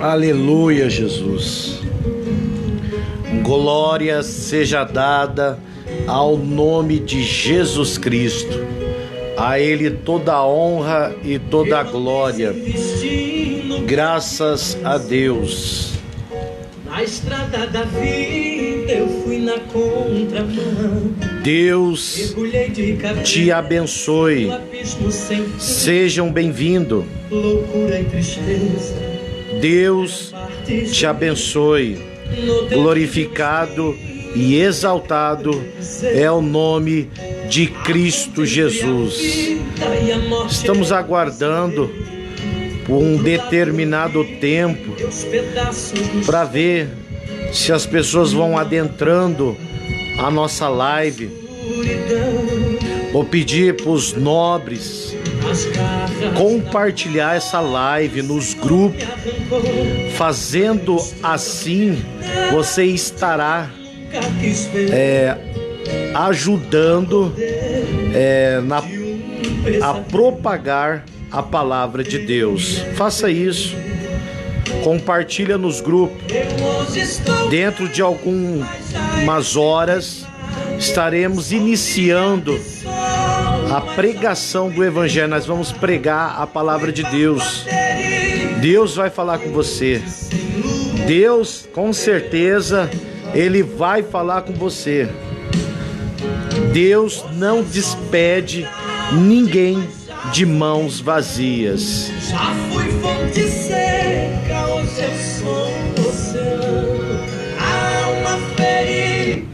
Aleluia, Jesus. Glória seja dada ao nome de Jesus Cristo. A Ele toda a honra e toda a glória. Graças a Deus. Na estrada da vida eu fui na contramão. Deus te abençoe. Sejam bem-vindos. Loucura e tristeza. Deus te abençoe. Glorificado e exaltado é o nome de Cristo Jesus. Estamos aguardando por um determinado tempo para ver se as pessoas vão adentrando a nossa live. Vou pedir para os nobres compartilhar essa live nos grupos. Fazendo assim, você estará ajudando a propagar a palavra de Deus. Faça isso. Compartilha nos grupos. Dentro de algumas horas estaremos iniciando a pregação do Evangelho. Nós vamos pregar a palavra de Deus. Deus vai falar com você. Deus, com certeza, Ele vai falar com você. Deus não despede ninguém de mãos vazias. Já fui fonte seca, hoje eu sou oceano, alma ferida.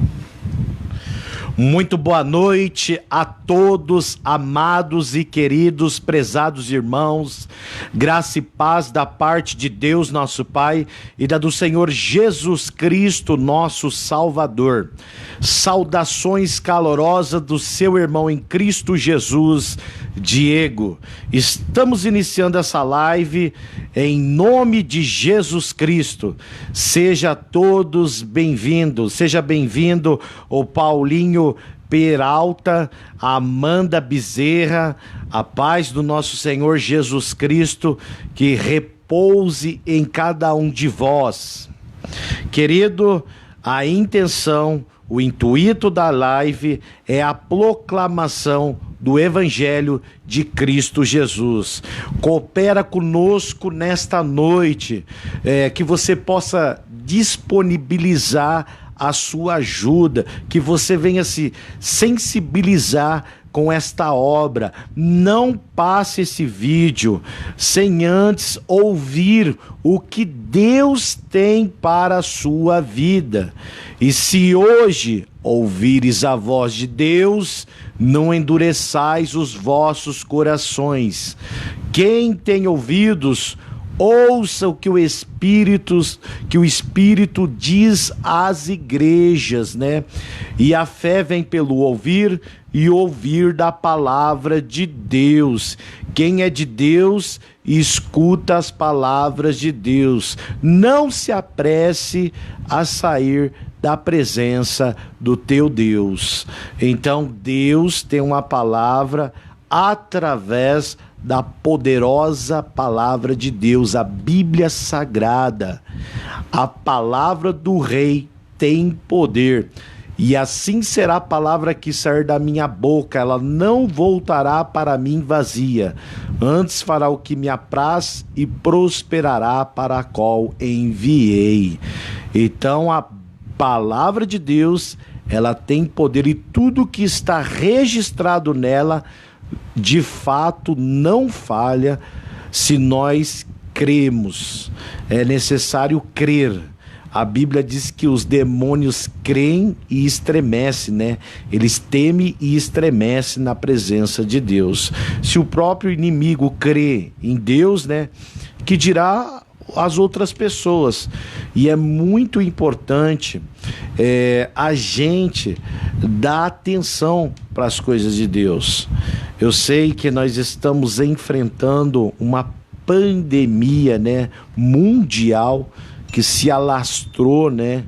Muito boa noite a todos, amados e queridos, prezados irmãos. Graça e paz da parte de Deus, nosso Pai, e da do Senhor Jesus Cristo, nosso Salvador. Saudações calorosas do seu irmão em Cristo Jesus, Diego. Estamos iniciando essa live em nome de Jesus Cristo. Seja todos bem-vindos. Seja bem-vindo o Paulinho Peralta, a Amanda Bezerra. A paz do nosso Senhor Jesus Cristo que repouse em cada um de vós. Querido, a intenção, o intuito da live é a proclamação do Evangelho de Cristo Jesus. Coopera conosco nesta noite, que você possa disponibilizar a sua ajuda, que você venha se sensibilizar com esta obra. Não passe esse vídeo sem antes ouvir o que Deus tem para a sua vida. E se hoje ouvires a voz de Deus, não endureçais os vossos corações. Quem tem ouvidos, ouça o que o Espírito diz às igrejas, né? E a fé vem pelo ouvir e ouvir da palavra de Deus. Quem é de Deus, escuta as palavras de Deus. Não se apresse a sair da presença do teu Deus. Então Deus tem uma palavra através da poderosa palavra de Deus, a Bíblia Sagrada. A palavra do Rei tem poder. E assim será a palavra que sair da minha boca, ela não voltará para mim vazia, antes fará o que me apraz e prosperará para a qual enviei. Então a palavra de Deus, ela tem poder, e tudo que está registrado nela, de fato não falha, se nós cremos. É necessário crer. A Bíblia diz que os demônios creem e estremecem, né? Eles temem e estremecem na presença de Deus. Se o próprio inimigo crê em Deus, né? Que dirá as outras pessoas. E é muito importante a gente dar atenção para as coisas de Deus. Eu sei que nós estamos enfrentando uma pandemia, né? Mundial, que se alastrou, né?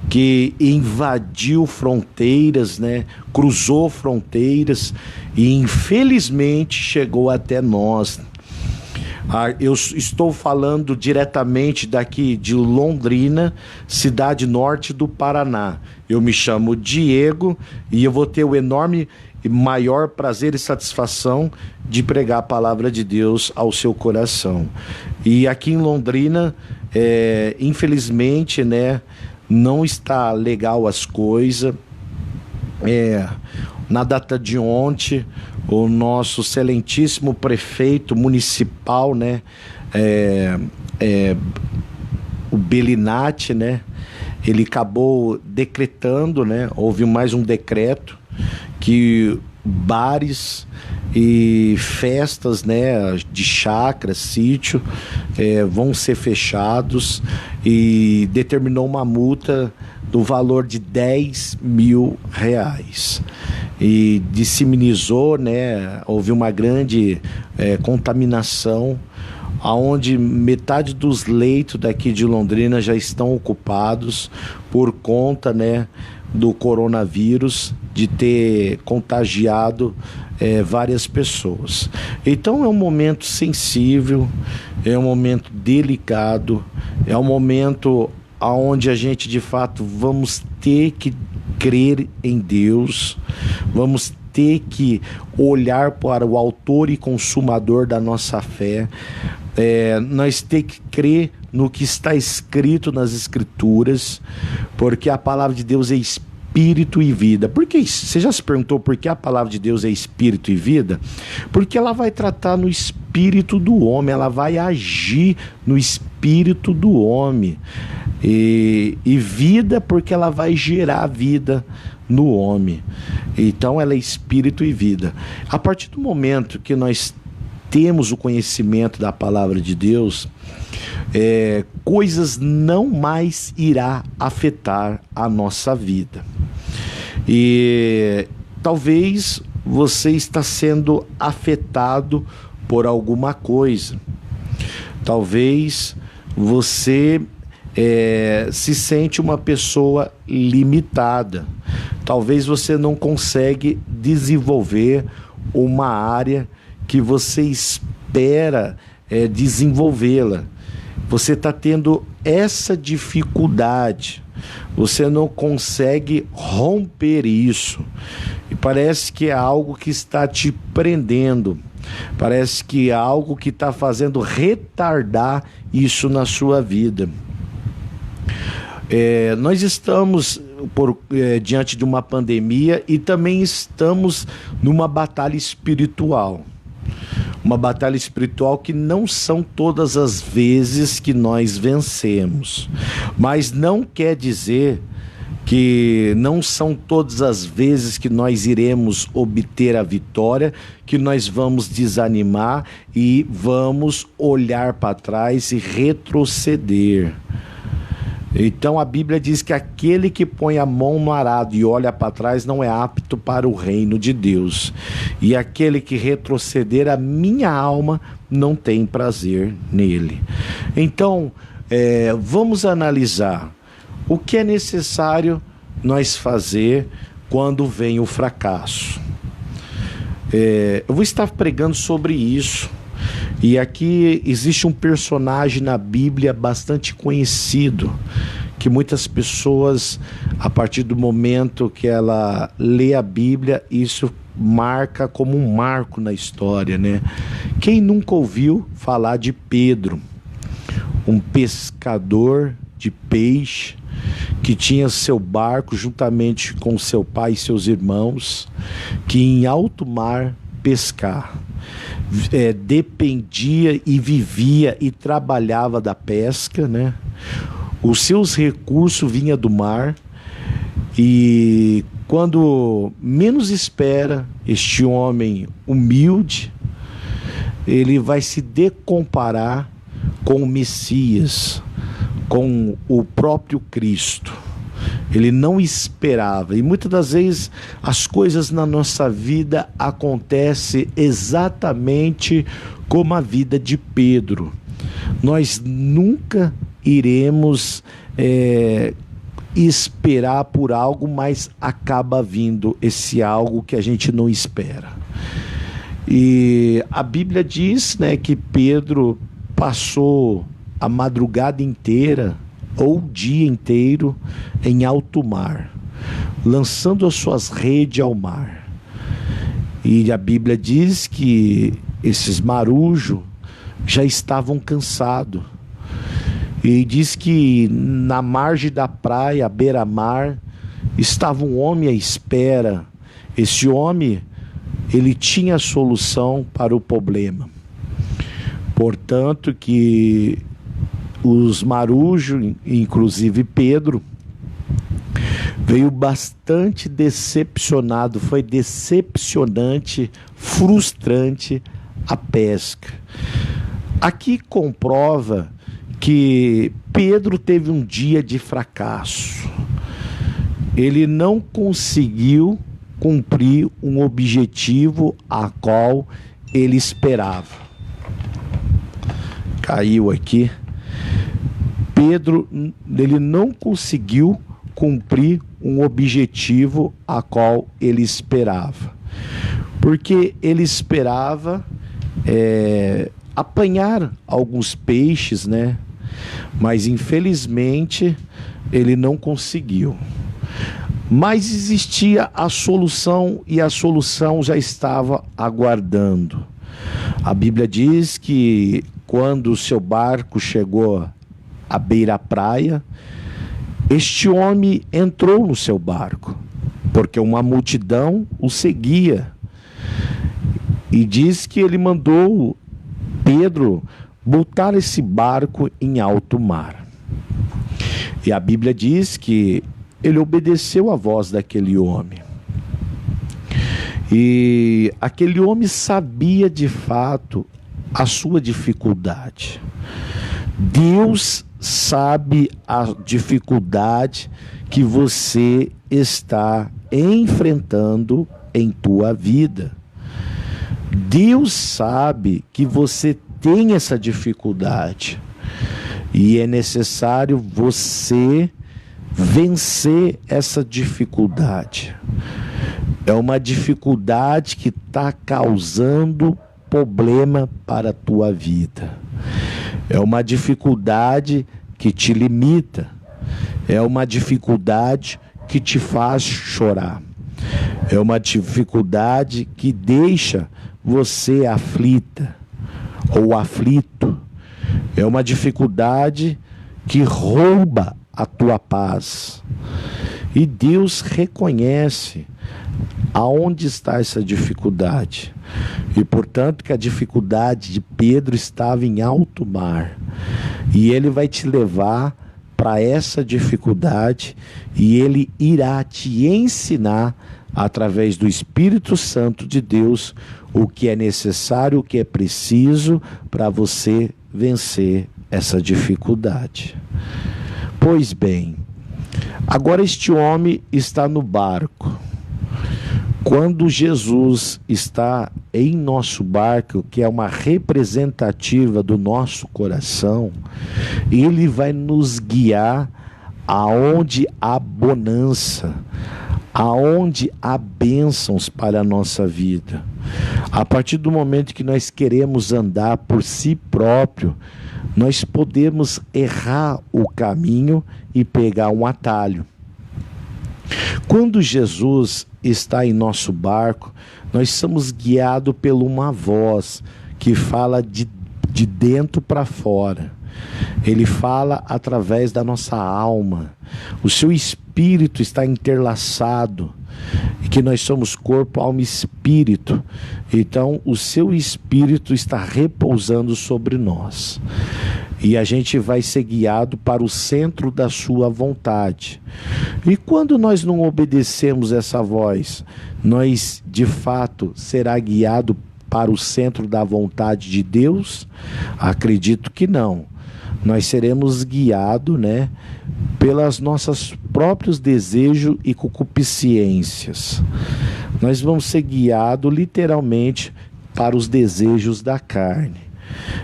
Que invadiu fronteiras, né? Cruzou fronteiras e infelizmente chegou até nós. Eu estou falando diretamente daqui de Londrina, cidade norte do Paraná. Eu me chamo Diego e eu vou ter o enorme e maior prazer e satisfação de pregar a palavra de Deus ao seu coração. E aqui em Londrina, infelizmente, né, não está legal as coisas. Na data de ontem, o nosso excelentíssimo prefeito municipal, né, o Bellinati, né, ele acabou decretando, né, houve mais um decreto que bares e festas, né, de chácara, sítio, vão ser fechados, e determinou uma multa do valor de R$10 mil. E disseminizou, né, houve uma grande contaminação, onde metade dos leitos daqui de Londrina já estão ocupados por conta, né, do coronavírus, de ter contagiado várias pessoas. Então é um momento sensível, é um momento delicado, é um momento onde a gente de fato vamos ter que crer em Deus, vamos ter que olhar para o autor e consumador da nossa fé, nós temos que crer no que está escrito nas Escrituras, porque a palavra de Deus é espírito e vida. Por que isso? Você já se perguntou por que a palavra de Deus é espírito e vida? Porque ela vai tratar no espírito do homem, ela vai agir no espírito do homem. E vida porque ela vai gerar vida no homem. Então ela é espírito e vida. A partir do momento que nós temos o conhecimento da palavra de Deus, coisas não mais irá afetar a nossa vida. E talvez você está sendo afetado por alguma coisa. Talvez você se sente uma pessoa limitada. Talvez você não consegue desenvolver uma área que você espera desenvolvê-la. Você está tendo essa dificuldade, você não consegue romper isso, e parece que é algo que está te prendendo, parece que é algo que está fazendo retardar isso na sua vida. Nós estamos diante de uma pandemia e também estamos numa batalha espiritual. Uma batalha espiritual que não são todas as vezes que nós vencemos, mas não quer dizer que não são todas as vezes que nós iremos obter a vitória, que nós vamos desanimar e vamos olhar para trás e retroceder. Então a Bíblia diz que aquele que põe a mão no arado e olha para trás não é apto para o reino de Deus. E aquele que retroceder, a minha alma não tem prazer nele. Então, vamos analisar o que é necessário nós fazer quando vem o fracasso. Eu vou estar pregando sobre isso. E aqui existe um personagem na Bíblia bastante conhecido, que muitas pessoas, a partir do momento que ela lê a Bíblia, isso marca como um marco na história, né? Quem nunca ouviu falar de Pedro, um pescador de peixe, que tinha seu barco juntamente com seu pai e seus irmãos, que em alto mar pescar. Dependia e vivia e trabalhava da pesca, né? Os seus recursos vinham do mar, e quando menos espera, este homem humilde, ele vai se decomparar com o Messias, com o próprio Cristo. Ele não esperava, e muitas das vezes as coisas na nossa vida acontecem exatamente como a vida de Pedro. Nós nunca iremos esperar por algo, mas acaba vindo esse algo que a gente não espera. E a Bíblia diz, né, que Pedro passou a madrugada inteira ou o dia inteiro em alto mar, lançando as suas redes ao mar. E a Bíblia diz que esses marujos já estavam cansados. E diz que na margem da praia, à beira-mar, estava um homem à espera. Esse homem, ele tinha a solução para o problema. Portanto que os marujos, inclusive Pedro, veio bastante decepcionado. Foi decepcionante, frustrante a pesca. Aqui comprova que Pedro teve um dia de fracasso. Ele não conseguiu cumprir um objetivo a qual ele esperava. Caiu aqui. Pedro, ele não conseguiu cumprir um objetivo a qual ele esperava. Porque ele esperava apanhar alguns peixes, né? Mas infelizmente ele não conseguiu. Mas existia a solução, e a solução já estava aguardando. A Bíblia diz que quando o seu barco chegou à beira-praia, este homem entrou no seu barco, porque uma multidão o seguia. E diz que ele mandou Pedro botar esse barco em alto mar. E a Bíblia diz que ele obedeceu à voz daquele homem. E aquele homem sabia de fato a sua dificuldade. Deus sabe a dificuldade que você está enfrentando em tua vida. Deus sabe que você tem essa dificuldade e é necessário você vencer essa dificuldade. É uma dificuldade que está causando problema para a tua vida. É uma dificuldade que te limita. É uma dificuldade que te faz chorar. É uma dificuldade que deixa você aflita ou aflito. É uma dificuldade que rouba a tua paz. E Deus reconhece aonde está essa dificuldade. E portanto que a dificuldade de Pedro estava em alto mar. E ele vai te levar para essa dificuldade e ele irá te ensinar através do Espírito Santo de Deus o que é necessário, o que é preciso para você vencer essa dificuldade. Pois bem, agora este homem está no barco. Quando Jesus está em nosso barco, que é uma representativa do nosso coração, ele vai nos guiar aonde há bonança, aonde há bênçãos para a nossa vida. A partir do momento que nós queremos andar por si próprio, nós podemos errar o caminho e pegar um atalho. Quando Jesus está em nosso barco, nós somos guiados por uma voz que fala de dentro para fora. Ele fala através da nossa alma. O seu espírito está interlaçado, que nós somos corpo, alma e espírito. Então o seu espírito está repousando sobre nós. E a gente vai ser guiado para o centro da sua vontade. E quando nós não obedecemos essa voz, nós de fato será guiado para o centro da vontade de Deus? Acredito que não. Nós seremos guiados, pelas nossos próprios desejos e concupiscências. Nós vamos ser guiados literalmente para os desejos da carne.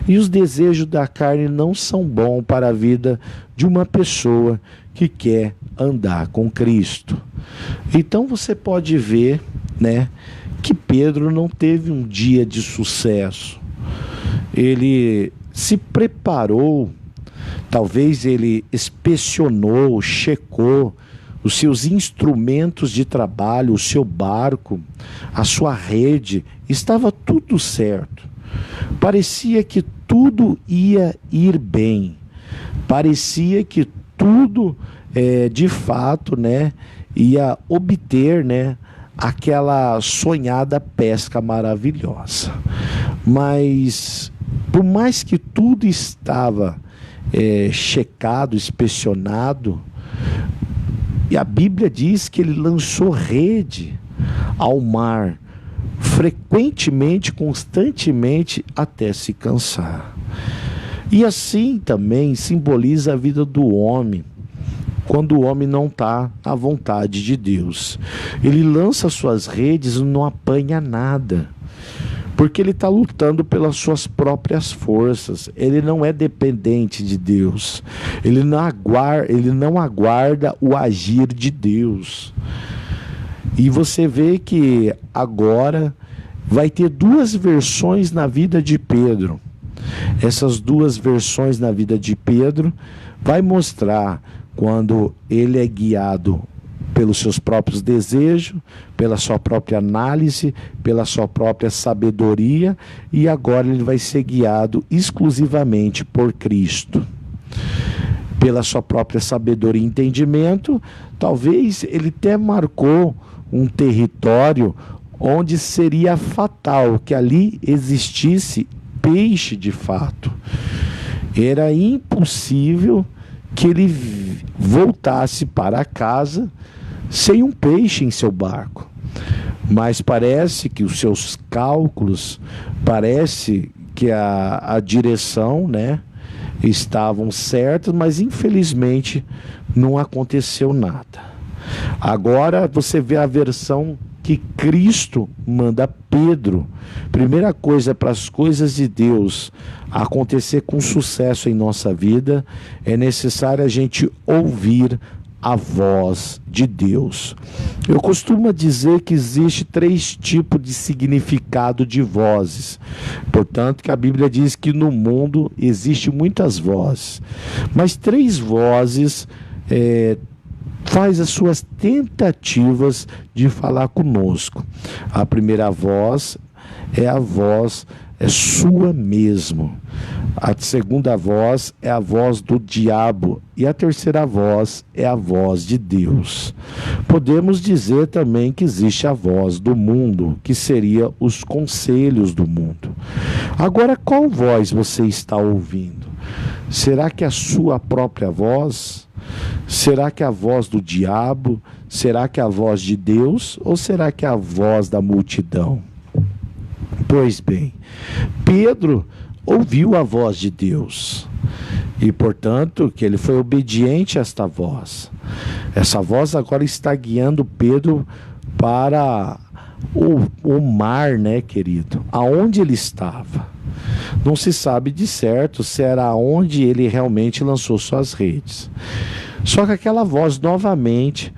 E os desejos da carne não são bons para a vida de uma pessoa que quer andar com Cristo. Então você pode ver, que Pedro não teve um dia de sucesso. Ele se preparou, talvez ele inspecionou, checou os seus instrumentos de trabalho, o seu barco, a sua rede, estava tudo certo. Parecia que tudo ia ir bem. Parecia que tudo, de fato, né, ia obter, né, aquela sonhada pesca maravilhosa. Mas, por mais que tudo estava checado, inspecionado, e a Bíblia diz que ele lançou rede ao mar, frequentemente, constantemente, até se cansar. E assim também simboliza a vida do homem, quando o homem não está à vontade de Deus. Ele lança suas redes e não apanha nada, porque ele está lutando pelas suas próprias forças. Ele não é dependente de Deus. Ele não aguarda o agir de Deus. E você vê que agora vai ter duas versões na vida de Pedro. Essas duas versões na vida de Pedro vai mostrar quando ele é guiado pelos seus próprios desejos, pela sua própria análise, pela sua própria sabedoria, e agora ele vai ser guiado exclusivamente por Cristo. Pela sua própria sabedoria e entendimento, talvez ele até marcou um território onde seria fatal que ali existisse peixe de fato. Era impossível que ele voltasse para casa sem um peixe em seu barco. Mas parece que os seus cálculos, parece que a direção, né, estavam certas, mas infelizmente não aconteceu nada. Agora você vê a versão que Cristo manda Pedro. Primeira coisa, para as coisas de Deus acontecer com sucesso em nossa vida, é necessário a gente ouvir a voz de Deus. Eu costumo dizer que existe 3 tipos de significado de vozes. Portanto, que a Bíblia diz que no mundo existe muitas vozes, mas 3 vozes faz as suas tentativas de falar conosco. A primeira voz é a voz sua mesmo. A segunda voz é a voz do diabo. E a terceira voz é a voz de Deus. Podemos dizer também que existe a voz do mundo, que seria os conselhos do mundo. Agora, qual voz você está ouvindo? Será que é a sua própria voz? Será que é a voz do diabo? Será que é a voz de Deus? Ou será que é a voz da multidão? Pois bem, Pedro ouviu a voz de Deus e, portanto, que ele foi obediente a esta voz. Essa voz agora está guiando Pedro para o mar, né, querido? Aonde ele estava? Não se sabe de certo se era onde ele realmente lançou suas redes. Só que aquela voz novamente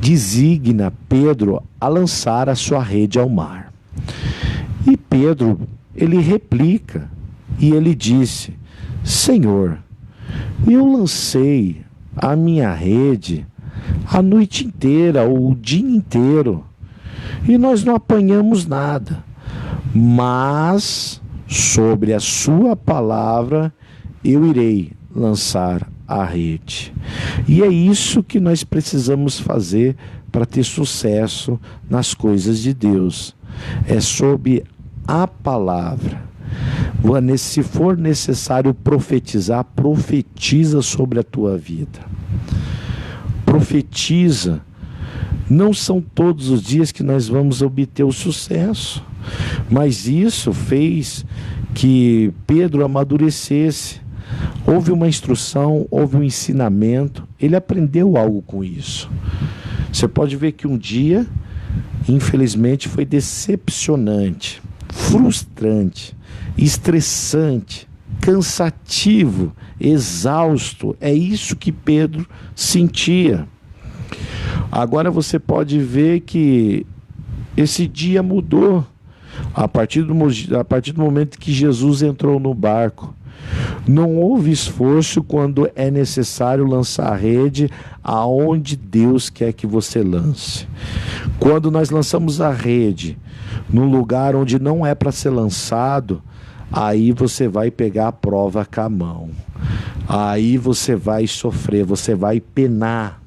designa Pedro a lançar a sua rede ao mar. E Pedro, ele replica e ele disse: Senhor, eu lancei a minha rede a noite inteira, ou o dia inteiro, e nós não apanhamos nada, mas sobre a sua palavra eu irei lançar a rede. E é isso que nós precisamos fazer para ter sucesso nas coisas de Deus. É sob a palavra. Se for necessário profetizar, profetiza sobre a tua vida. Profetiza. Não são todos os dias que nós vamos obter o sucesso, mas isso fez que Pedro amadurecesse. Houve uma instrução, houve um ensinamento, ele aprendeu algo com isso. Você pode ver que um dia, infelizmente, foi decepcionante, frustrante, estressante, cansativo, exausto. É isso que Pedro sentia. Agora você pode ver que esse dia mudou a partir do momento que Jesus entrou no barco. Não houve esforço quando é necessário lançar a rede aonde Deus quer que você lance. Quando nós lançamos a rede num lugar onde não é para ser lançado, aí você vai pegar a prova com a mão. Aí você vai sofrer, você vai penar.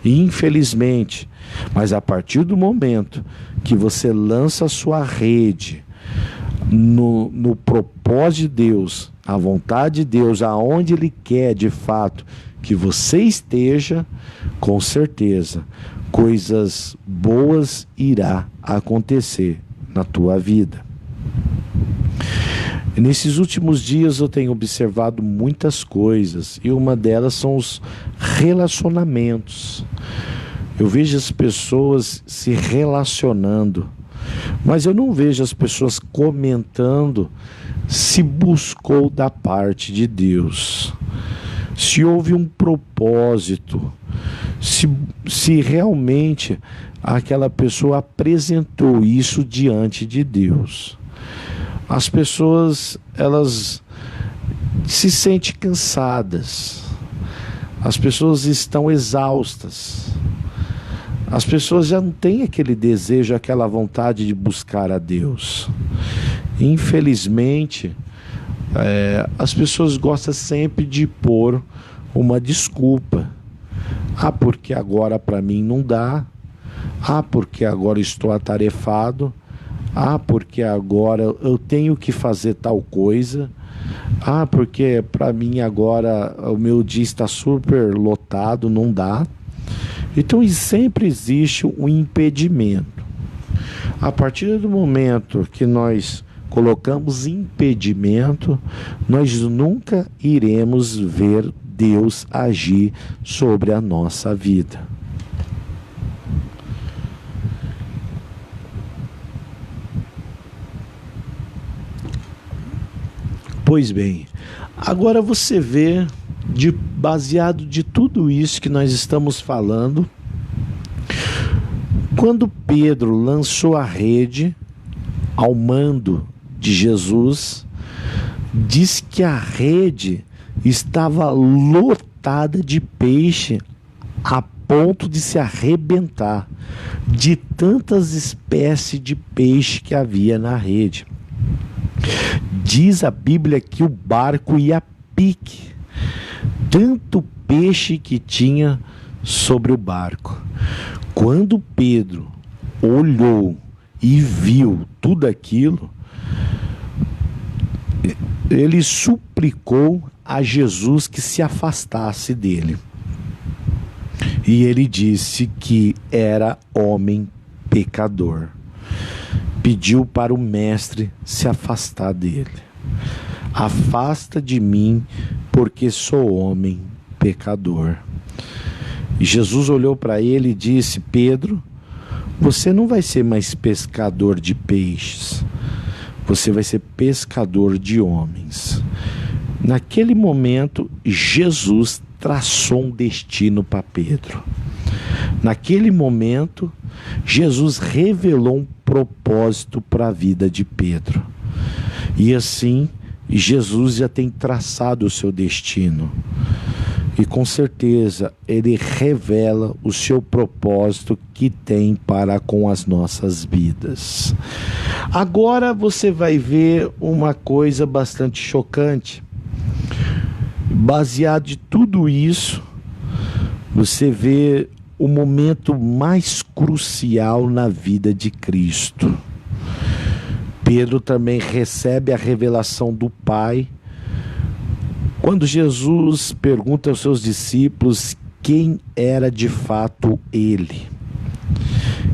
Infelizmente. Mas a partir do momento que você lança a sua rede no propósito de Deus, a vontade de Deus, aonde Ele quer de fato que você esteja, com certeza, coisas boas irá acontecer na tua vida. E nesses últimos dias eu tenho observado muitas coisas, e uma delas são os relacionamentos. Eu vejo as pessoas se relacionando, mas eu não vejo as pessoas comentando se buscou da parte de Deus, se houve um propósito, se realmente aquela pessoa apresentou isso diante de Deus. As pessoas, elas se sentem cansadas, as pessoas estão exaustas, as pessoas já não têm aquele desejo, aquela vontade de buscar a Deus. Infelizmente, as pessoas gostam sempre de pôr uma desculpa. Porque agora para mim não dá. Porque agora estou atarefado. Porque agora eu tenho que fazer tal coisa. Porque para mim agora o meu dia está super lotado, não dá. Então sempre existe um impedimento. A partir do momento que nós colocamos impedimento, nós nunca iremos ver Deus agir sobre a nossa vida. Pois bem, agora você vê, baseado de tudo isso que nós estamos falando, quando Pedro lançou a rede ao mando de Jesus, diz que a rede estava lotada de peixe a ponto de se arrebentar, de tantas espécies de peixe que havia na rede. Diz a Bíblia que o barco ia a pique, tanto peixe que tinha sobre o barco. Quando Pedro olhou e viu tudo aquilo, ele suplicou a Jesus que se afastasse dele. E ele disse que era homem pecador. Pediu para o mestre se afastar dele. Afasta de mim, porque sou homem pecador. E Jesus olhou para ele e disse: Pedro, você não vai ser mais pescador de peixes, você vai ser pescador de homens. Naquele momento, Jesus traçou um destino para Pedro. Naquele momento, Jesus revelou um propósito para a vida de Pedro. E assim, Jesus já tem traçado o seu destino. E com certeza, Ele revela o seu propósito que tem para com as nossas vidas. Agora você vai ver uma coisa bastante chocante. Baseado em tudo isso, você vê o momento mais crucial na vida de Cristo. Pedro também recebe a revelação do Pai, quando Jesus pergunta aos seus discípulos quem era de fato ele.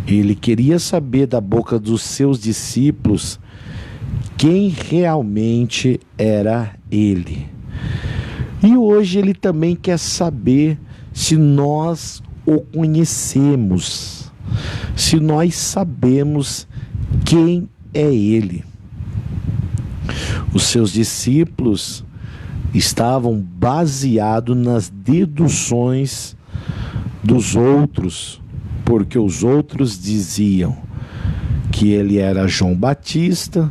Ele queria saber da boca dos seus discípulos quem realmente era ele. E hoje ele também quer saber se nós o conhecemos, se nós sabemos quem é ele. Os seus discípulos estavam baseados nas deduções dos outros, porque os outros diziam que ele era João Batista,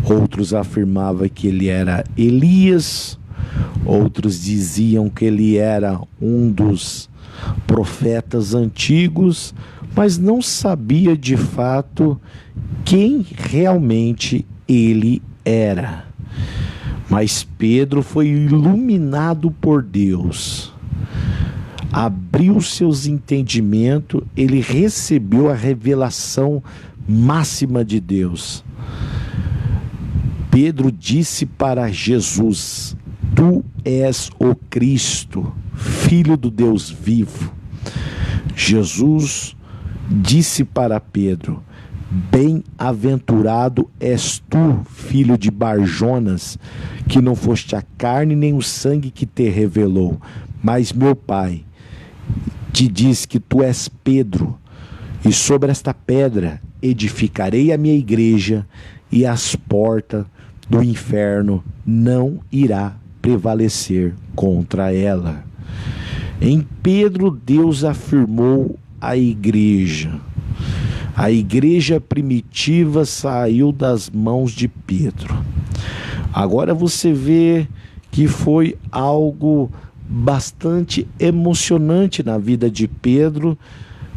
outros afirmavam que ele era Elias, Outros diziam que ele era um dos profetas antigos, mas não sabia de fato quem realmente ele era. Mas Pedro foi iluminado por Deus, abriu seus entendimentos, ele recebeu a revelação máxima de Deus. Pedro disse para Jesus: Tu és o Cristo, Filho do Deus vivo. Jesus disse para Pedro: Bem-aventurado és tu, filho de Barjonas, que não foste a carne nem o sangue que te revelou, mas meu Pai te diz que tu és Pedro, e sobre esta pedra edificarei a minha igreja, e as portas do inferno não irá prevalecer contra ela. Em Pedro, Deus afirmou a igreja. A igreja primitiva saiu das mãos de Pedro. Agora você vê que foi algo bastante emocionante na vida de Pedro,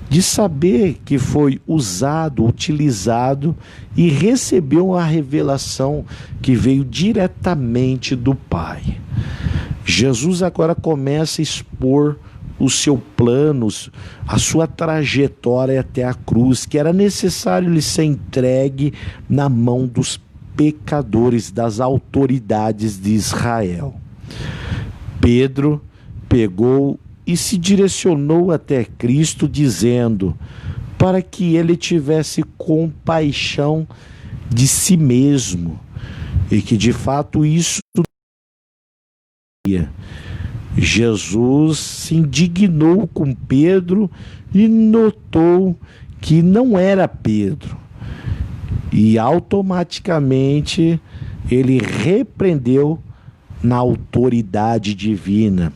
de saber que foi usado, utilizado e recebeu a revelação que veio diretamente do Pai. Jesus agora começa a expor o seu plano, a sua trajetória até a cruz, que era necessário ele ser entregue na mão dos pecadores, das autoridades de Israel. Pedro pegou e se direcionou até Cristo, dizendo para que ele tivesse compaixão de si mesmo, e que de fato isso Jesus se indignou com Pedro e notou que não era Pedro, e automaticamente ele repreendeu na autoridade divina,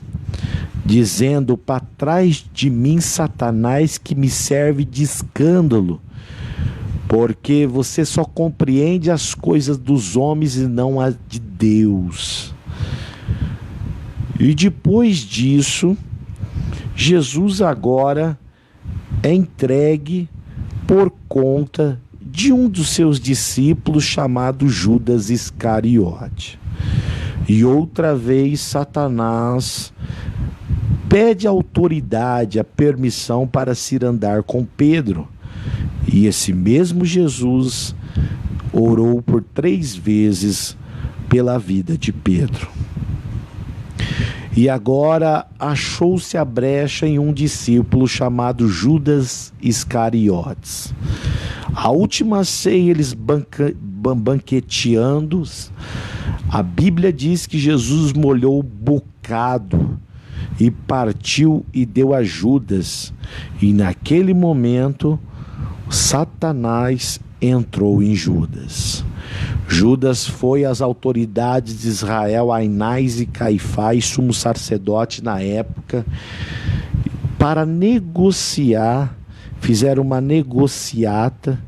dizendo: para trás de mim, Satanás, que me serve de escândalo, porque você só compreende as coisas dos homens e não as de Deus. E depois disso, Jesus agora é entregue por conta de um dos seus discípulos chamado Judas Iscariote. E outra vez Satanás pede a autoridade, a permissão para se ir andar com Pedro. E esse mesmo Jesus orou por 3 vezes pela vida de Pedro. E agora achou-se a brecha em um discípulo chamado Judas Iscariotes. A última ceia, eles banqueteando, a Bíblia diz que Jesus molhou o bocado e partiu e deu a Judas. E naquele momento, Satanás entrou em Judas. Judas foi às autoridades de Israel, Anás e Caifás, sumo sacerdote na época, para negociar, fizeram uma negociata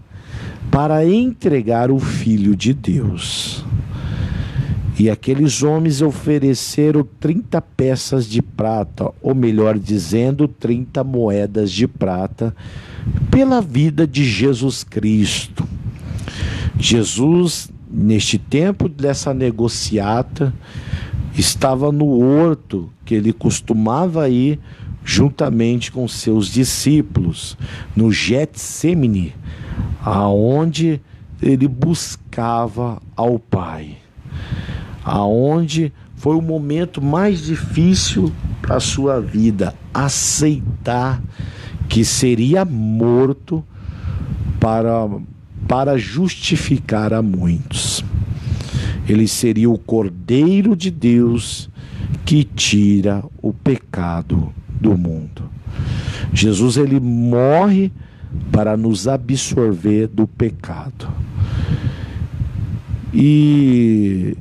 para entregar o Filho de Deus. E aqueles homens ofereceram 30 peças de prata, ou melhor dizendo, 30 moedas de prata, pela vida de Jesus Cristo. Jesus, neste tempo dessa negociata, estava no horto que ele costumava ir juntamente com seus discípulos, no Getsêmani, aonde ele buscava ao Pai, aonde foi o momento mais difícil para a sua vida, aceitar que seria morto para justificar a muitos. Ele seria o Cordeiro de Deus que tira o pecado do mundo. Jesus, ele morre para nos absorver do pecado. E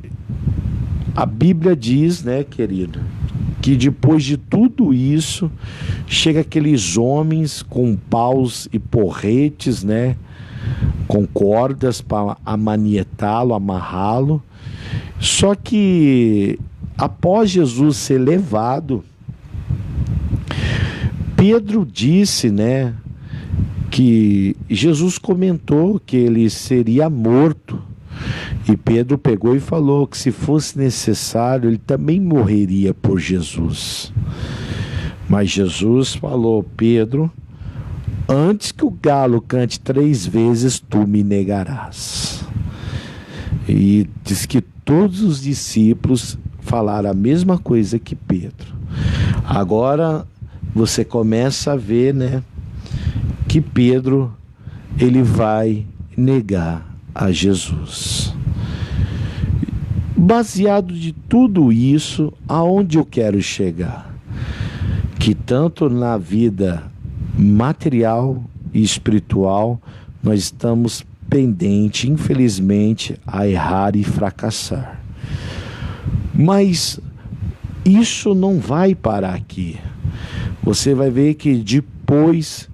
a Bíblia diz, né, querido, que depois de tudo isso, chega aqueles homens com paus e porretes, né, com cordas para amanietá-lo, amarrá-lo. Só que após Jesus ser levado, Pedro disse, né, que Jesus comentou que ele seria morto. E Pedro pegou e falou que se fosse necessário, ele também morreria por Jesus. Mas Jesus falou: Pedro, antes que o galo cante 3 vezes, tu me negarás. E diz que todos os discípulos falaram a mesma coisa que Pedro. Agora você começa a ver, né, que Pedro, ele vai negar a Jesus. Baseado de tudo isso, aonde eu quero chegar? Que tanto na vida material e espiritual, nós estamos pendentes, infelizmente, a errar e fracassar. Mas isso não vai parar aqui. Você vai ver que depois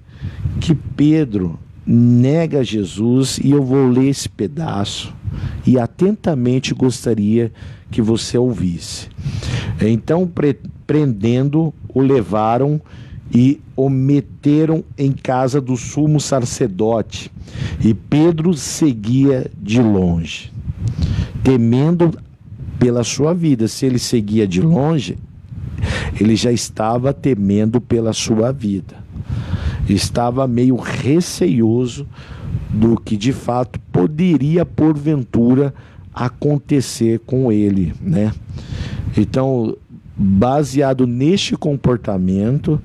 que Pedro nega Jesus, e eu vou ler esse pedaço e atentamente gostaria que você ouvisse. Então, prendendo, o levaram e o meteram em casa do sumo sacerdote, e Pedro seguia de longe, temendo pela sua vida. Se ele seguia de longe, ele já estava temendo pela sua vida. Estava meio receioso do que de fato poderia porventura acontecer com ele, né? Então, baseado neste comportamento,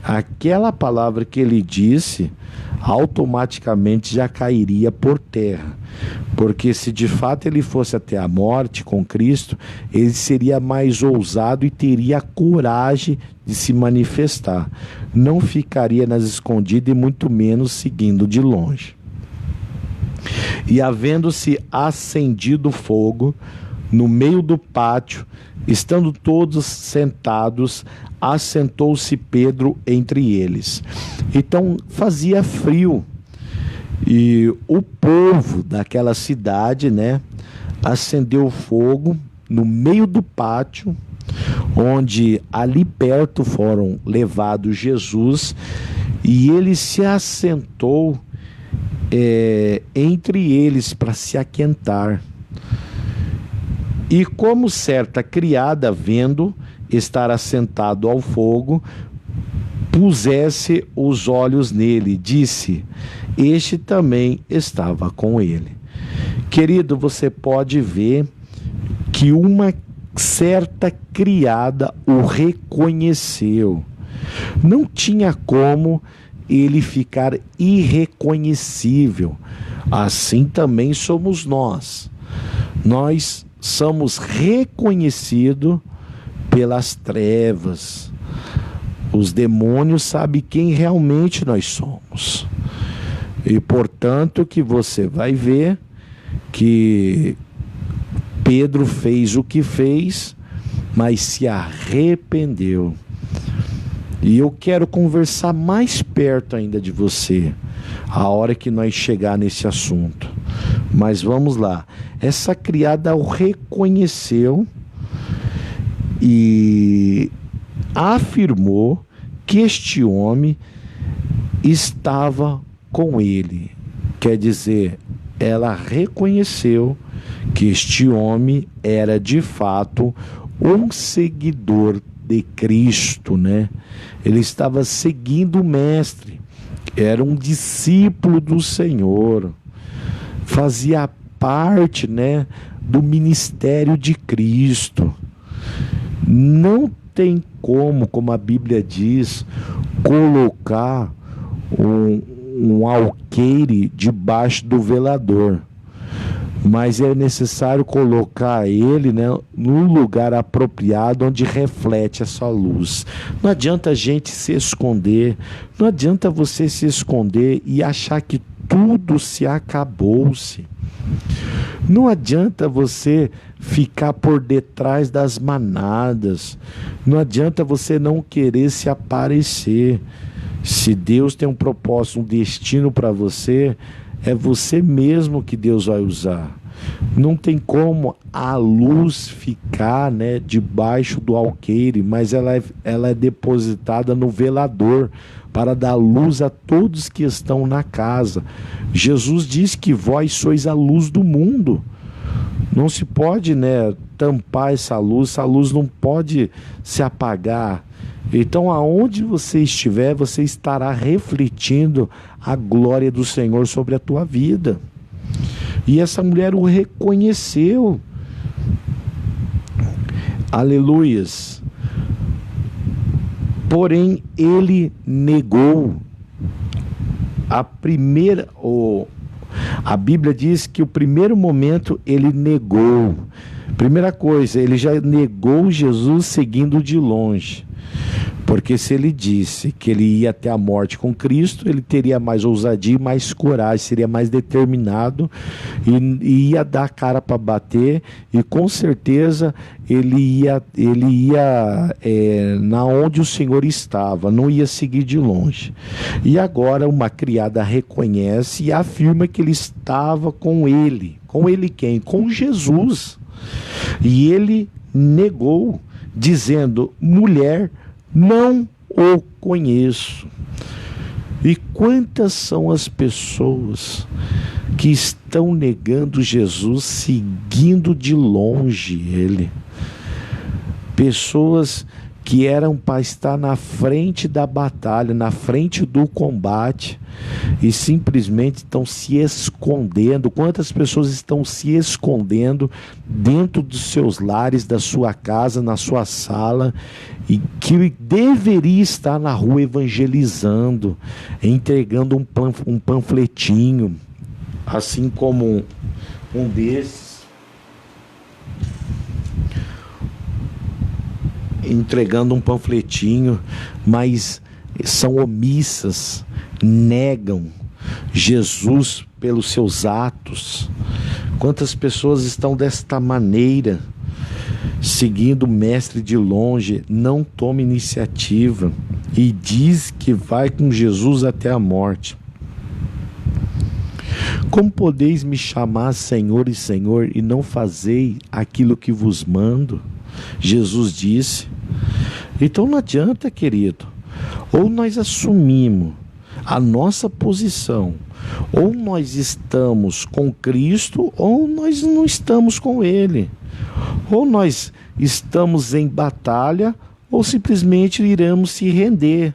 aquela palavra que ele disse automaticamente já cairia por terra, porque se de fato ele fosse até a morte com Cristo, ele seria mais ousado e teria coragem de se manifestar, não ficaria nas escondidas e muito menos seguindo de longe. E havendo-se acendido fogo no meio do pátio, estando todos sentados, assentou-se Pedro entre eles. Então fazia frio, e o povo daquela cidade, né, acendeu fogo no meio do pátio, onde ali perto foram levados Jesus, e ele se assentou entre eles para se aquentar. E como certa criada, vendo estar assentado ao fogo, pusesse os olhos nele, disse: este também estava com ele. Querido, você pode ver que uma certa criada o reconheceu. Não tinha como ele ficar irreconhecível. Assim também somos nós. Nós somos reconhecidos pelas trevas. Os demônios sabem quem realmente nós somos. E portanto que você vai ver que Pedro fez o que fez, mas se arrependeu. E eu quero conversar mais perto ainda de você, a hora que nós chegar nesse assunto. Mas vamos lá. Essa criada o reconheceu e afirmou que este homem estava com ele. Quer dizer, ela reconheceu que este homem era de fato um seguidor de Cristo, né? Ele estava seguindo o mestre, era um discípulo do Senhor, fazia parte, né, do ministério de Cristo. Não tem como a Bíblia diz, colocar um alqueire debaixo do velador, mas é necessário colocar ele, né, no lugar apropriado onde reflete essa luz. Não adianta a gente se esconder, não adianta você se esconder e achar que tudo se acabou-se. Não adianta você ficar por detrás das manadas, não adianta você não querer se aparecer. Se Deus tem um propósito, um destino para você, é você mesmo que Deus vai usar. Não tem como a luz ficar, né, debaixo do alqueire, mas ela é depositada no velador para dar luz a todos que estão na casa. Jesus diz que vós sois a luz do mundo. Não se pode, né, tampar essa luz não pode se apagar. Então, aonde você estiver, você estará refletindo a glória do Senhor sobre a tua vida. E essa mulher o reconheceu. Aleluias. Porém, ele negou. A Bíblia diz que o primeiro momento ele negou. Primeira coisa, ele já negou Jesus seguindo de longe. Porque se ele disse que ele ia até a morte com Cristo, ele teria mais ousadia e mais coragem, seria mais determinado e ia dar a cara para bater, e com certeza ele ia na onde o Senhor estava, não ia seguir de longe. E agora uma criada reconhece e afirma que ele estava com ele. Com ele quem? Com Jesus. E ele negou, dizendo: mulher, não o conheço. E quantas são as pessoas que estão negando Jesus, seguindo de longe ele? Pessoas que eram para estar na frente da batalha, na frente do combate, e simplesmente estão se escondendo. Quantas pessoas estão se escondendo dentro dos seus lares, da sua casa, na sua sala, e que deveria estar na rua evangelizando, entregando um panfletinho, assim como um desses, entregando um panfletinho, mas são omissas, negam Jesus pelos seus atos. Quantas pessoas estão desta maneira, seguindo o mestre de longe, não toma iniciativa e diz que vai com Jesus até a morte. Como podeis me chamar Senhor e Senhor e não fazei aquilo que vos mando? Jesus disse. Então não adianta, querido, ou nós assumimos a nossa posição, ou nós estamos com Cristo, ou nós não estamos com Ele. Ou nós estamos em batalha, ou simplesmente iremos se render.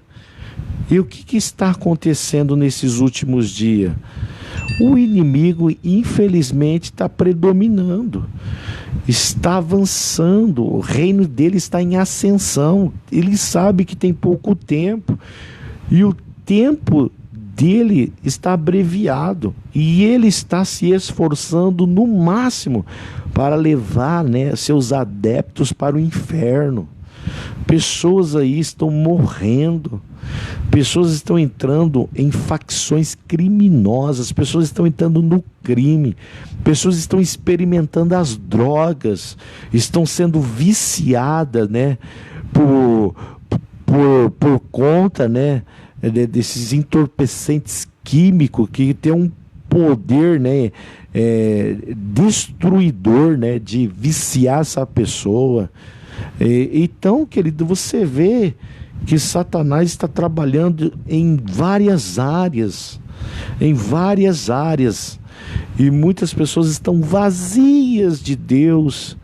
E o que está acontecendo nesses últimos dias? O inimigo, infelizmente, está predominando, está avançando, o reino dele está em ascensão. Ele sabe que tem pouco tempo, e o tempo dele está abreviado, e ele está se esforçando no máximo para levar, né, seus adeptos para o inferno. Pessoas aí estão morrendo, pessoas estão entrando em facções criminosas, pessoas estão entrando no crime, pessoas estão experimentando as drogas, estão sendo viciadas, né, por conta, né, desses entorpecentes químicos que tem um poder, né, destruidor, né, de viciar essa pessoa. Então, querido, você vê que Satanás está trabalhando em várias áreas, e muitas pessoas estão vazias de Deus,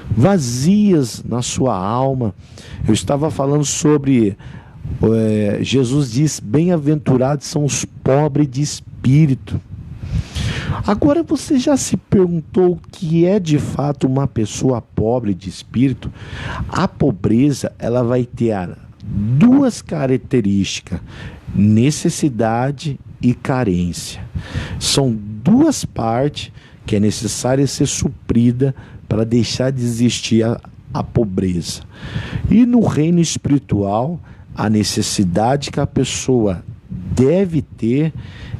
vazias na sua alma. Eu estava falando sobre, Jesus diz: bem-aventurados são os pobres de espírito. Agora, você já se perguntou o que é de fato uma pessoa pobre de espírito? A pobreza, ela vai ter duas características: necessidade e carência. São duas partes que é necessária ser suprida para deixar de existir a pobreza. E no reino espiritual, a necessidade que a pessoa deve ter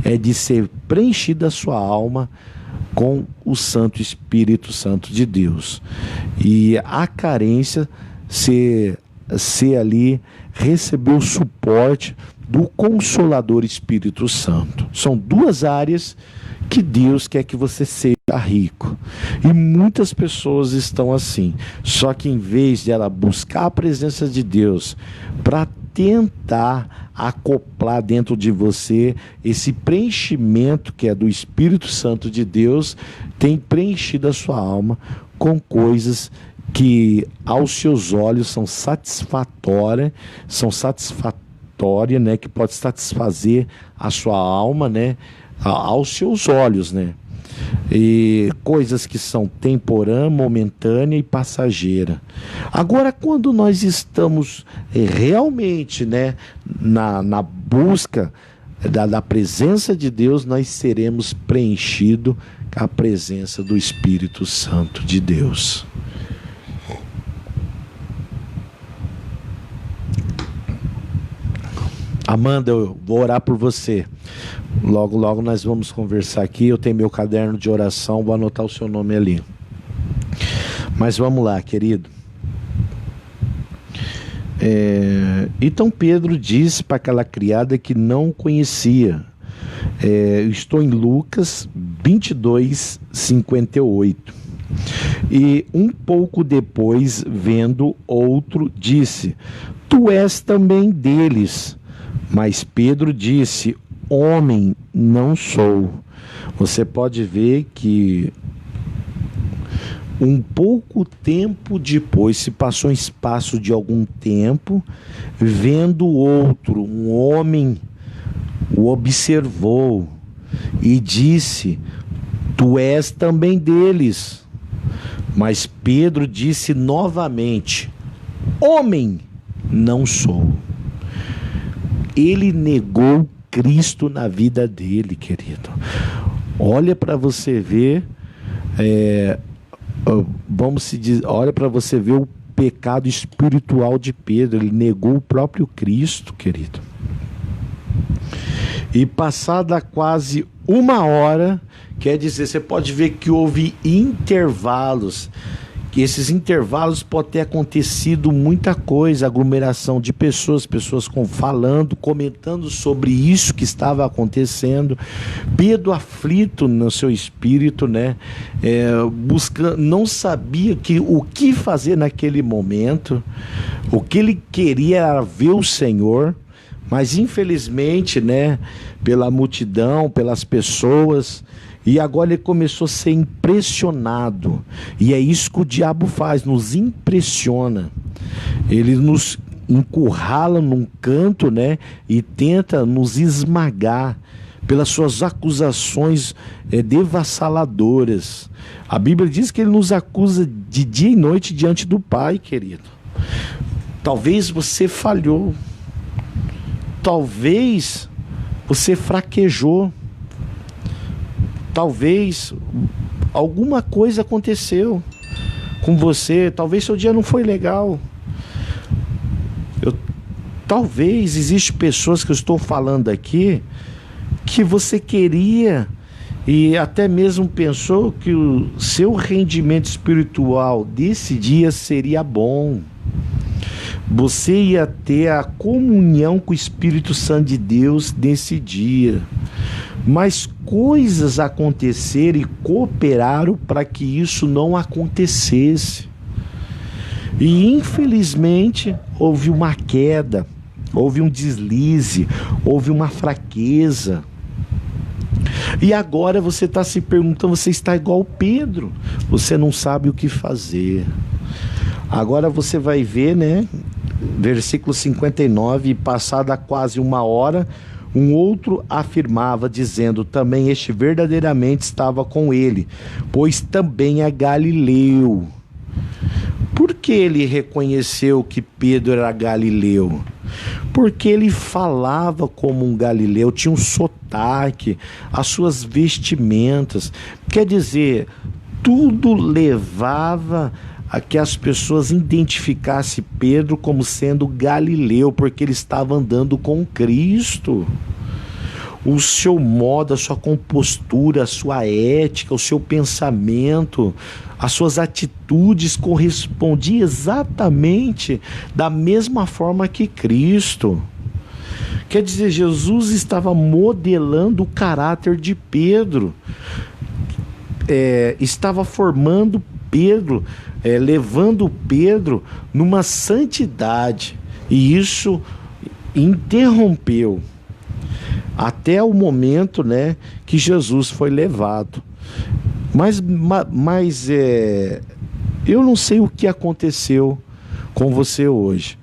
é de ser preenchida a sua alma com o Santo Espírito Santo de Deus, e a carência ser ser ali, receber o suporte do Consolador Espírito Santo. São duas áreas que Deus quer que você seja rico. E muitas pessoas estão assim. Só que em vez de ela buscar a presença de Deus para tentar acoplar dentro de você esse preenchimento que é do Espírito Santo de Deus, tem preenchido a sua alma com coisas que aos seus olhos são satisfatórias, né, que pode satisfazer a sua alma, né, aos seus olhos, né? E coisas que são temporã, momentânea e passageira. Agora, quando nós estamos realmente, né, na busca da presença de Deus, nós seremos preenchidos com a presença do Espírito Santo de Deus. Amanda, eu vou orar por você. Logo, logo nós vamos conversar aqui. Eu tenho meu caderno de oração, vou anotar o seu nome ali. Mas vamos lá, querido. Então Pedro disse para aquela criada que não conhecia. Estou em Lucas 22, 58. E um pouco depois, vendo outro, disse: Tu és também deles. Mas Pedro disse: Homem, não sou. Você pode ver que um pouco tempo depois, se passou um espaço de algum tempo, vendo outro, um homem, o observou e disse: Tu és também deles. Mas Pedro disse novamente: Homem, não sou. Ele negou Cristo na vida dele, querido. Olha para você ver, olha para você ver o pecado espiritual de Pedro. Ele negou o próprio Cristo, querido. E passada quase uma hora, quer dizer, você pode ver que houve intervalos. Que esses intervalos pode ter acontecido muita coisa, aglomeração de pessoas falando, comentando sobre isso que estava acontecendo. Pedro aflito no seu espírito, né? Buscando, não sabia o que fazer naquele momento. O que ele queria era ver o Senhor, mas infelizmente, né, pela multidão, pelas pessoas. E agora ele começou a ser impressionado. E é isso que o diabo faz, nos impressiona. Ele nos encurrala num canto, né? E tenta nos esmagar pelas suas acusações devassaladoras. A Bíblia diz que ele nos acusa de dia e noite diante do Pai, querido. Talvez você falhou. Talvez você fraquejou. Talvez alguma coisa aconteceu com você. Talvez seu dia não foi legal. Talvez existem pessoas que eu estou falando aqui que você queria e até mesmo pensou que o seu rendimento espiritual desse dia seria bom. Você ia ter a comunhão com o Espírito Santo de Deus nesse dia. Mas coisas aconteceram e cooperaram para que isso não acontecesse. E infelizmente houve uma queda, houve um deslize, houve uma fraqueza. E agora você está se perguntando, você está igual Pedro, você não sabe o que fazer. Agora você vai ver, né? Versículo 59, passada quase uma hora, um outro afirmava, dizendo: também este verdadeiramente estava com ele, pois também é galileu. Por que ele reconheceu que Pedro era galileu? Porque ele falava como um galileu, tinha um sotaque, as suas vestimentas. Quer dizer, tudo levava a que as pessoas identificassem Pedro como sendo galileu, porque ele estava andando com Cristo. o seu modo, a sua compostura, a sua ética, o seu pensamento, as suas atitudes correspondiam exatamente da mesma forma que Cristo. Quer dizer, Jesus estava modelando o caráter de Pedro, estava formando Pedro, levando Pedro numa santidade, e isso interrompeu até o momento, né, que Jesus foi levado. Mas eu não sei o que aconteceu com você hoje,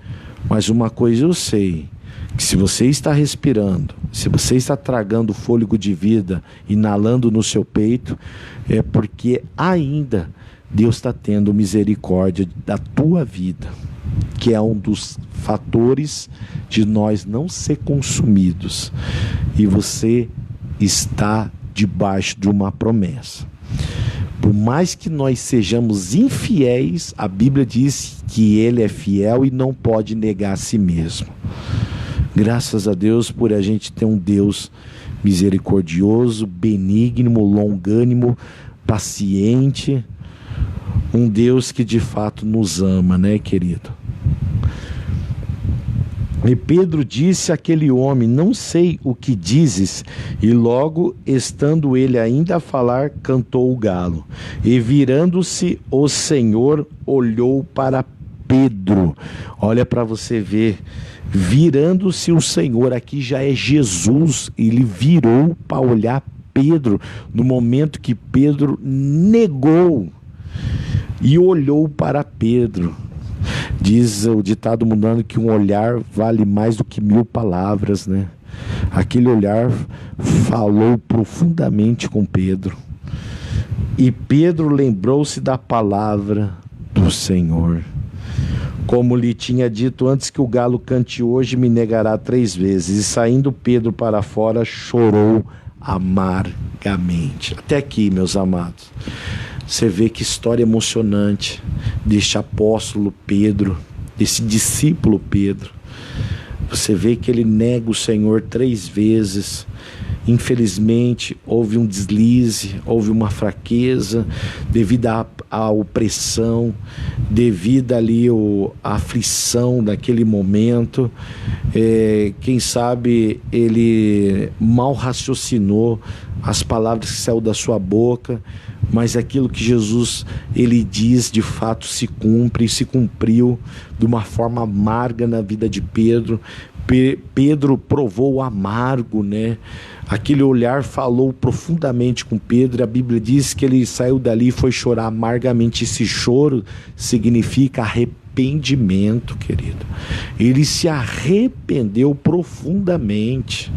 mas uma coisa eu sei, que se você está respirando, se você está tragando fôlego de vida, inalando no seu peito, é porque ainda Deus está tendo misericórdia da tua vida, que é um dos fatores de nós não ser consumidos. E você está debaixo de uma promessa. Por mais que nós sejamos infiéis, a Bíblia diz que Ele é fiel e não pode negar a si mesmo. Graças a Deus por a gente ter um Deus misericordioso, benigno, longânimo, paciente, um Deus que de fato nos ama, né, querido? E Pedro disse àquele homem: não sei o que dizes. E logo, estando ele ainda a falar, cantou o galo. E virando-se o Senhor, olhou para Pedro. Olha para você ver. Virando-se o Senhor, aqui já é Jesus. Ele virou para olhar Pedro, no momento que Pedro negou. E olhou para Pedro. Diz o ditado mundano que um olhar vale mais do que 1000 palavras, né? Aquele olhar falou profundamente com Pedro. E Pedro lembrou-se da palavra do Senhor. Como lhe tinha dito: antes que o galo cante hoje, me negará 3 vezes. E saindo Pedro para fora, chorou amargamente. Até aqui, meus amados. Você vê que história emocionante deste apóstolo Pedro, desse discípulo Pedro. Você vê que ele nega o Senhor 3 vezes. Infelizmente, houve um deslize, houve uma fraqueza devido à opressão, devido ali à aflição daquele momento. Quem sabe ele mal raciocinou as palavras que saíram da sua boca, mas aquilo que Jesus ele diz de fato se cumpre, e se cumpriu de uma forma amarga na vida de Pedro. Pedro provou o amargo, né? Aquele olhar falou profundamente com Pedro. A Bíblia diz que ele saiu dali e foi chorar amargamente. Esse choro significa arrependimento, querido. Ele se arrependeu profundamente.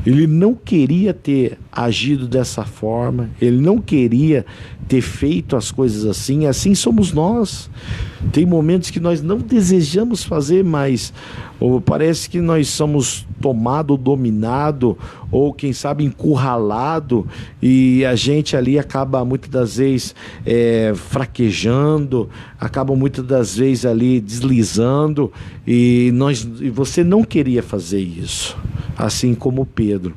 Ele não queria ter agido dessa forma, ele não queria ter feito as coisas assim. Assim somos nós. Tem momentos que nós não desejamos fazer, mas ou parece que nós somos tomado, dominado, ou quem sabe encurralado, e a gente ali acaba muitas das vezes fraquejando, acaba muitas das vezes ali deslizando, e você não queria fazer isso, assim como Pedro.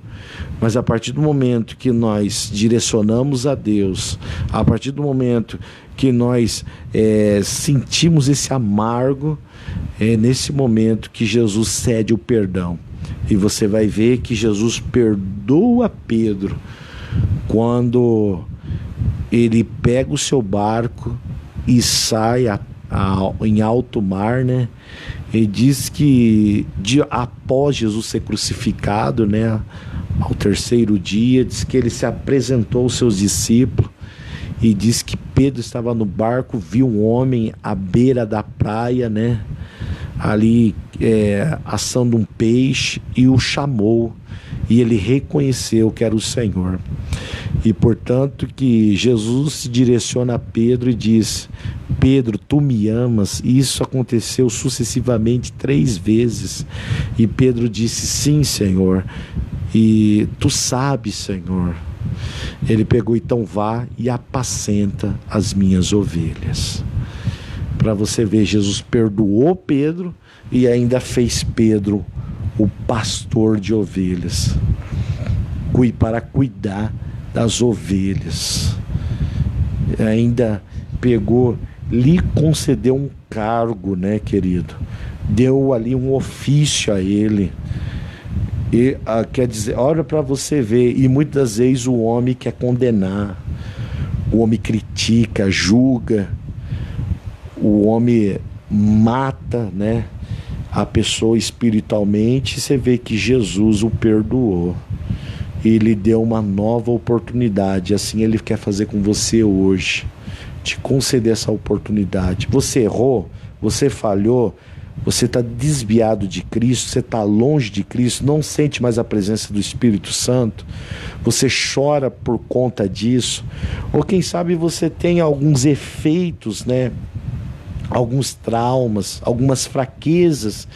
Mas a partir do momento que nós direcionamos a Deus, a partir do momento que nós sentimos esse amargo, é nesse momento que Jesus cede o perdão. E você vai ver que Jesus perdoa Pedro quando ele pega o seu barco e sai em alto mar, né? Ele diz que após Jesus ser crucificado, né, ao 3º dia, diz que ele se apresentou aos seus discípulos e diz que Pedro estava no barco, viu um homem à beira da praia, né, ali assando um peixe, e o chamou, e ele reconheceu que era o Senhor. E portanto que Jesus se direciona a Pedro e diz: Pedro, tu me amas? E isso aconteceu sucessivamente 3 vezes. E Pedro disse: sim, Senhor. E tu sabes, Senhor. Ele pegou: então vá e apacenta as minhas ovelhas. Para você ver, Jesus perdoou Pedro e ainda fez Pedro o pastor de ovelhas. para cuidar das ovelhas. Ainda lhe concedeu um cargo, né, querido? Deu ali um ofício a ele. E, quer dizer, olha para você ver, e muitas vezes o homem quer condenar, o homem critica, julga, o homem mata, né, a pessoa espiritualmente. Você vê que Jesus o perdoou, ele deu uma nova oportunidade. Assim ele quer fazer com você hoje, te conceder essa oportunidade. Você errou, você falhou, você está desviado de Cristo, você está longe de Cristo, não sente mais a presença do Espírito Santo, você chora por conta disso, ou quem sabe você tem alguns efeitos, né? Alguns traumas, algumas fraquezas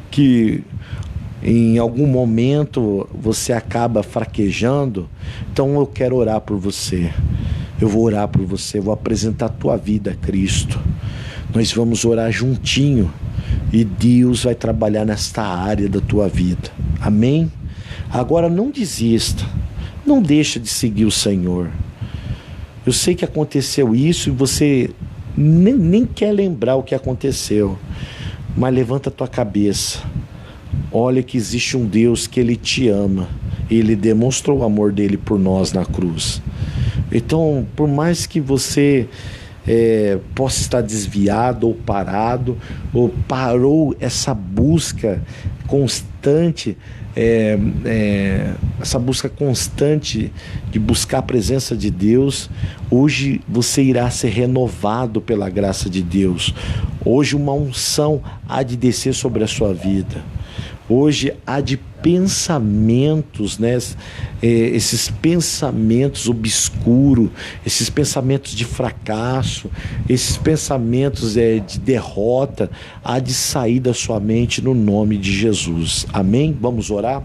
que em algum momento você acaba fraquejando. Então eu quero orar por você, eu vou orar por você, vou apresentar a tua vida a Cristo, nós vamos orar juntinho e Deus vai trabalhar nesta área da tua vida, amém? Agora não desista, não deixa de seguir o Senhor. Eu sei que aconteceu isso e você nem quer lembrar o que aconteceu, mas levanta a tua cabeça, olha que existe um Deus que Ele te ama, Ele demonstrou o amor dele por nós na cruz. Então, por mais que você possa estar desviado ou parado, ou parou essa busca constante, essa busca constante de buscar a presença de Deus, hoje você irá ser renovado pela graça de Deus. Hoje uma unção há de descer sobre a sua vida. Hoje há de pensamentos, né? Esses pensamentos obscuros, esses pensamentos de fracasso, esses pensamentos de derrota, há de sair da sua mente no nome de Jesus. Amém? Vamos orar?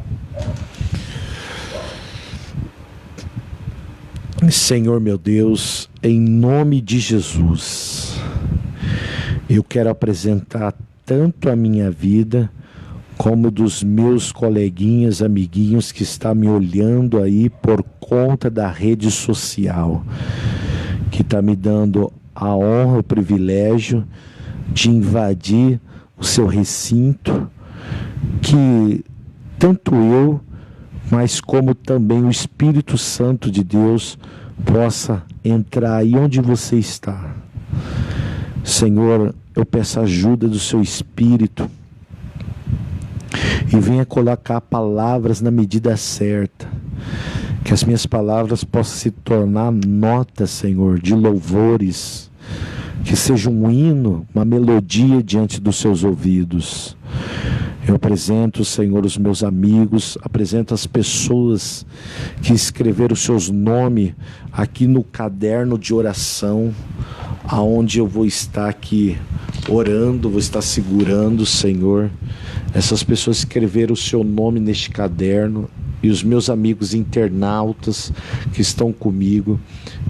Senhor meu Deus, em nome de Jesus, eu quero apresentar tanto a minha vida como dos meus coleguinhas, amiguinhos que estão me olhando aí por conta da rede social, que está me dando a honra, o privilégio de invadir o seu recinto, que tanto eu, mas como também o Espírito Santo de Deus possa entrar aí onde você está. Senhor, eu peço a ajuda do seu Espírito e venha colocar palavras na medida certa, que as minhas palavras possam se tornar notas, Senhor, de louvores, que seja um hino, uma melodia diante dos seus ouvidos. Eu apresento, Senhor, os meus amigos, apresento as pessoas que escreveram os seus nomes aqui no caderno de oração, aonde eu vou estar aqui orando, vou estar segurando, Senhor. Essas pessoas escreveram o seu nome neste caderno, e os meus amigos internautas que estão comigo,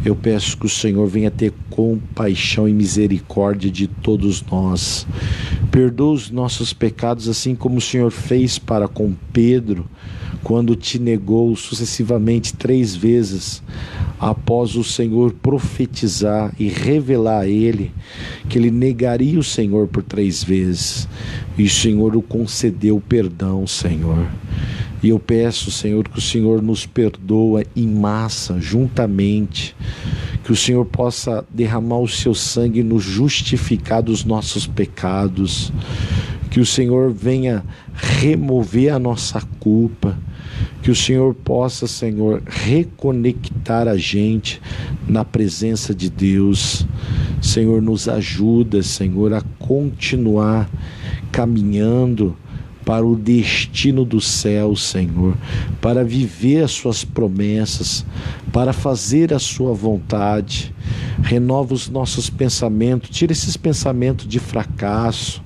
eu peço que o Senhor venha ter compaixão e misericórdia de todos nós. Perdoa os nossos pecados, assim como o Senhor fez para com Pedro, quando te negou sucessivamente 3 vezes, após o Senhor profetizar e revelar a ele que ele negaria o Senhor por 3 vezes, e o Senhor o concedeu perdão, Senhor. E eu peço, Senhor, que o Senhor nos perdoa em massa, juntamente, que o Senhor possa derramar o seu sangue e nos justificar dos nossos pecados, que o Senhor venha remover a nossa culpa, que o Senhor possa, Senhor, reconectar a gente na presença de Deus. Senhor, nos ajuda, Senhor, a continuar caminhando para o destino do céu, Senhor, para viver as suas promessas, para fazer a sua vontade. Renova os nossos pensamentos, tira esses pensamentos de fracasso,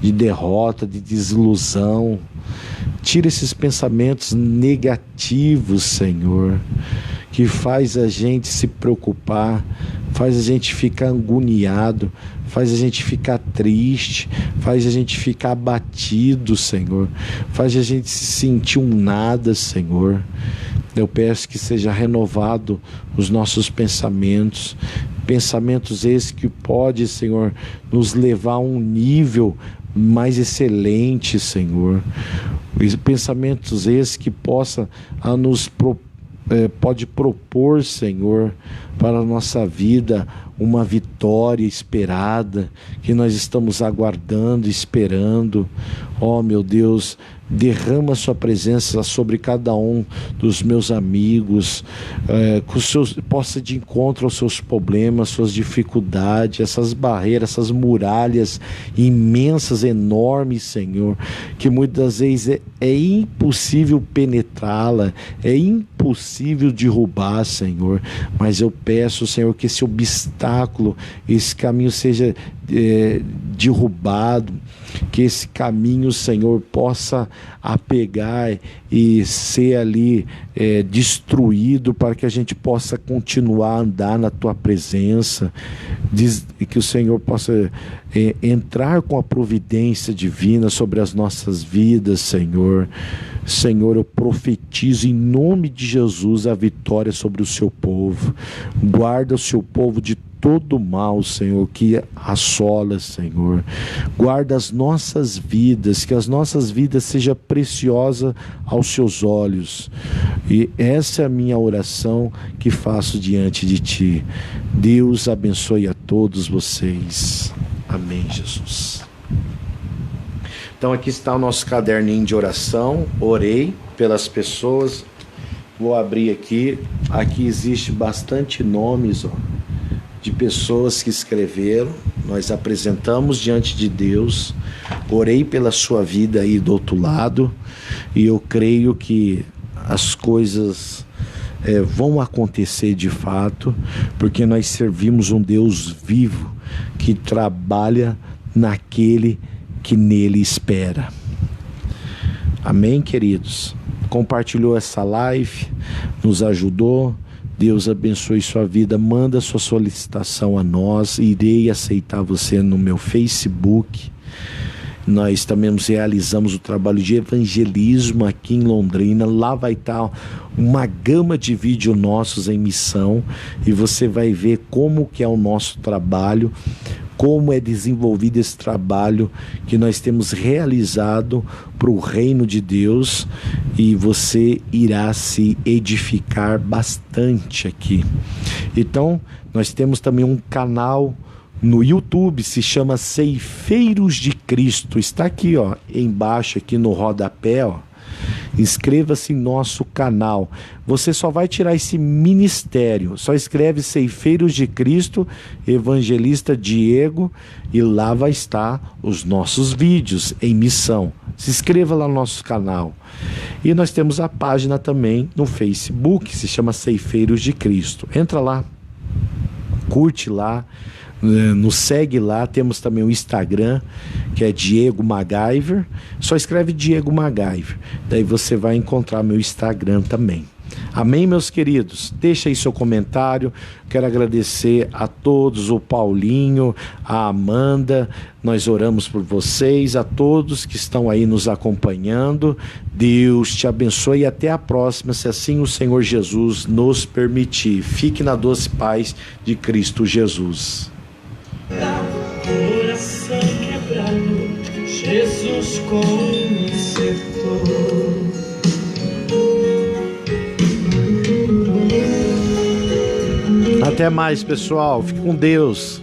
de derrota, de desilusão. Tira esses pensamentos negativos, Senhor, que faz a gente se preocupar, faz a gente ficar agoniado, faz a gente ficar triste, faz a gente ficar abatido, Senhor, faz a gente se sentir um nada, Senhor. Eu peço que seja renovado os nossos pensamentos, pensamentos esses que pode, Senhor, nos levar a um nível mais excelente, Senhor. Pensamentos esses que possa pode propor, Senhor, para a nossa vida uma vitória esperada, que nós estamos aguardando, esperando. Ó, meu Deus, derrama a sua presença sobre cada um dos meus amigos, possa de encontro aos seus problemas, suas dificuldades, essas barreiras, essas muralhas imensas, enormes, Senhor, que muitas vezes é impossível penetrá-la, é impossível derrubar, Senhor, mas eu peço, Senhor, que esse obstáculo, esse caminho seja derrubado, que esse caminho, Senhor, possa apegar e ser ali destruído, para que a gente possa continuar a andar na Tua presença, e que o Senhor possa entrar com a providência divina sobre as nossas vidas, Senhor. Senhor, eu profetizo em nome de Jesus a vitória sobre o seu povo. Guarda o seu povo de todo mal, Senhor, que assola, Senhor. Guarda as nossas vidas, que as nossas vidas sejam preciosas aos seus olhos. E essa é a minha oração que faço diante de Ti. Deus abençoe a todos vocês. Amém, Jesus. Então aqui está o nosso caderninho de oração. Orei pelas pessoas. Vou abrir aqui. Aqui existe bastante nomes, de pessoas que escreveram. Nós apresentamos diante de Deus. Orei pela sua vida aí do outro lado. E eu creio que as coisas vão acontecer de fato, porque nós servimos um Deus vivo que trabalha naquele que nele espera. Amém, queridos? Compartilhou essa live, nos ajudou. Deus abençoe sua vida. Manda sua solicitação a nós. Irei aceitar você no meu Facebook. Nós também realizamos o trabalho de evangelismo aqui em Londrina. Lá vai estar uma gama de vídeos nossos em missão, e você vai ver como que é o nosso trabalho, como é desenvolvido esse trabalho que nós temos realizado para o reino de Deus, e você irá se edificar bastante aqui. Então, nós temos também um canal no YouTube, se chama Ceifeiros de Cristo. Está aqui, embaixo, aqui no rodapé, Inscreva-se em nosso canal. Você só vai tirar esse ministério. Só escreve Ceifeiros de Cristo, Evangelista Diego, e lá vai estar os nossos vídeos em missão. Se inscreva lá no nosso canal. E nós temos a página também no Facebook, se chama Ceifeiros de Cristo. Entra lá, curte lá, nos segue lá. Temos também o Instagram, que é Diego MacGyver. Só escreve Diego MacGyver, daí você vai encontrar meu Instagram também. Amém, meus queridos? Deixa aí seu comentário. Quero agradecer a todos, o Paulinho, a Amanda. Nós oramos por vocês, a todos que estão aí nos acompanhando. Deus te abençoe e até a próxima, se assim o Senhor Jesus nos permitir. Fique na doce paz de Cristo Jesus. Coração quebrado, Jesus consertou. Até mais, pessoal. Fique com Deus.